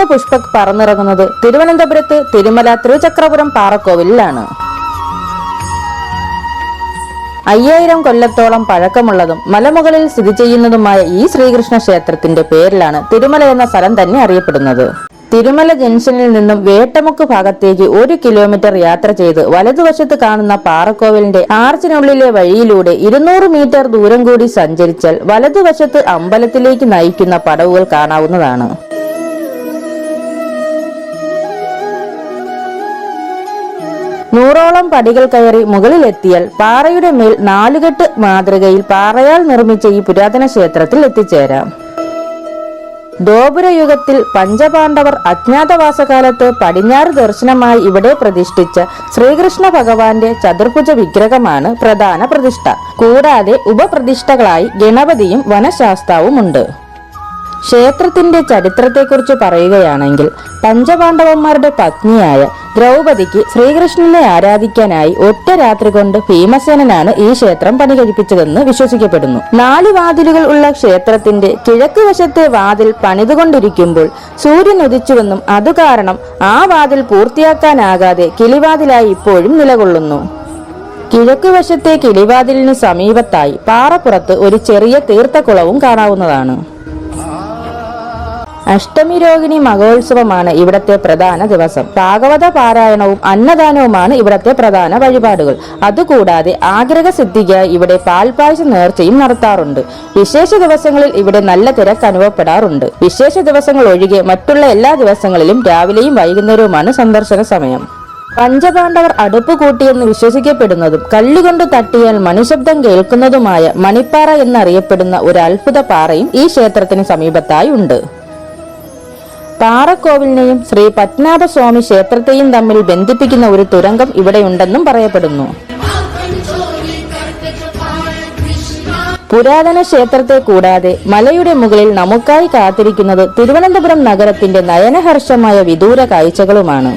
പുഷ്പക് പറന്നിറങ്ങുന്നത് തിരുവനന്തപുരത്ത് തിരുമല തിരുചക്രപുരം പാറക്കോവിലാണ്. 5000 കൊല്ലത്തോളം പഴക്കമുള്ളതും മലമുകളിൽ സ്ഥിതി ചെയ്യുന്നതുമായ ഈ ശ്രീകൃഷ്ണ ക്ഷേത്രത്തിന്റെ പേരിലാണ് തിരുമല എന്ന സ്ഥലം തന്നെ അറിയപ്പെടുന്നത്. തിരുമല ജംഗ്ഷനിൽ നിന്നും വേട്ടമുക്ക് ഭാഗത്തേക്ക് 1 കിലോമീറ്റർ യാത്ര ചെയ്ത് വലതുവശത്ത് കാണുന്ന പാറക്കോവിലിന്റെ ആർച്ചിനുള്ളിലെ വഴിയിലൂടെ 200 മീറ്റർ ദൂരം കൂടി സഞ്ചരിച്ചാൽ വലതുവശത്ത് അമ്പലത്തിലേക്ക് നയിക്കുന്ന പടവുകൾ കാണാവുന്നതാണ്. നൂറോളം പടികൾ കയറി മുകളിലെത്തിയാൽ പാറയുടെ മേൽ 4 കെട്ട് മാതൃകയിൽ പാറയാൽ നിർമ്മിച്ച ഈ പുരാതന ക്ഷേത്രത്തിൽ എത്തിച്ചേരാം. ദ്വാപരയുഗത്തിൽ പഞ്ചപാണ്ഡവർ അജ്ഞാതവാസകാലത്ത് പടിഞ്ഞാറ് ദർശനമായി ഇവിടെ പ്രതിഷ്ഠിച്ച ശ്രീകൃഷ്ണ ഭഗവാന്റെ ചതുർഭുജ വിഗ്രഹമാണ് പ്രധാന പ്രതിഷ്ഠ. കൂടാതെ ഉപപ്രതിഷ്ഠകളായി ഗണപതിയും വനശാസ്താവുമുണ്ട്. ക്ഷേത്രത്തിന്റെ ചരിത്രത്തെക്കുറിച്ച് പറയുകയാണെങ്കിൽ പഞ്ചപാണ്ഡവന്മാരുടെ പത്നിയായ ദ്രൗപദിക്ക് ശ്രീകൃഷ്ണനെ ആരാധിക്കാനായി ഒറ്റ രാത്രി കൊണ്ട് ഭീമസേനനാണ് ഈ ക്ഷേത്രം പണികഴിപ്പിച്ചതെന്ന് വിശ്വസിക്കപ്പെടുന്നു. 4 വാതിലുകൾ ഉള്ള ക്ഷേത്രത്തിന്റെ കിഴക്ക് വശത്തെ വാതിൽ പണിതുകൊണ്ടിരിക്കുമ്പോൾ സൂര്യൻ ഉദിച്ചുവെന്നും അതുകാരണം ആ വാതിൽ പൂർത്തിയാക്കാനാകാതെ കിളിവാതിലായി ഇപ്പോഴും നിലകൊള്ളുന്നു. കിഴക്ക് വശത്തെ കിളിവാതിലിന് സമീപത്തായി പാറപ്പുറത്ത് ഒരു ചെറിയ തീർത്ഥക്കുളവും കാണാവുന്നതാണ്. അഷ്ടമി രോഹിണി മഹോത്സവമാണ് ഇവിടത്തെ പ്രധാന ദിവസം. ഭാഗവത പാരായണവും അന്നദാനവുമാണ് ഇവിടത്തെ പ്രധാന വഴിപാടുകൾ. അതുകൂടാതെ ആഗ്രഹ സിദ്ധിക്കായി ഇവിടെ പാൽപായസ നേർച്ചയും നടത്താറുണ്ട്. വിശേഷ ദിവസങ്ങളിൽ ഇവിടെ നല്ല തിരക്ക് അനുഭവപ്പെടാറുണ്ട്. വിശേഷ ദിവസങ്ങൾ ഒഴികെ മറ്റുള്ള എല്ലാ ദിവസങ്ങളിലും രാവിലെയും വൈകുന്നേരവുമാണ് സന്ദർശന സമയം. പഞ്ചപാണ്ഡവർ അടുപ്പ് കൂട്ടിയെന്ന് വിശ്വസിക്കപ്പെടുന്നതും കല്ലുകൊണ്ട് തട്ടിയാൽ മണിശബ്ദം കേൾക്കുന്നതുമായ മണിപ്പാറ എന്നറിയപ്പെടുന്ന ഒരു അത്ഭുത പാറയും ഈ ക്ഷേത്രത്തിന് സമീപത്തായി ഉണ്ട്. പാറക്കോവിലിനെയും ശ്രീ പത്മനാഭസ്വാമി ക്ഷേത്രത്തെയും തമ്മിൽ ബന്ധിപ്പിക്കുന്ന ഒരു തുരങ്കം ഇവിടെയുണ്ടെന്നും പറയപ്പെടുന്നു. പുരാതന ക്ഷേത്രത്തെ കൂടാതെ മലയുടെ മുകളിൽ നമുക്കായി കാത്തിരിക്കുന്നത് തിരുവനന്തപുരം നഗരത്തിന്റെ നയനഹർഷമായ വിദൂര കാഴ്ചകളുമാണ്.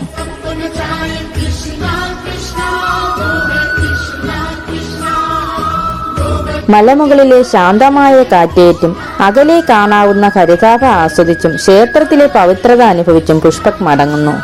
മലമുകളിലെ ശാന്തമായ കാറ്റേറ്റും അകലെ കാണാവുന്ന ഹരിതാഭ ആസ്വദിച്ചും ക്ഷേത്രത്തിലെ പവിത്രത അനുഭവിച്ചും പുഷ്പക് മടങ്ങുന്നു.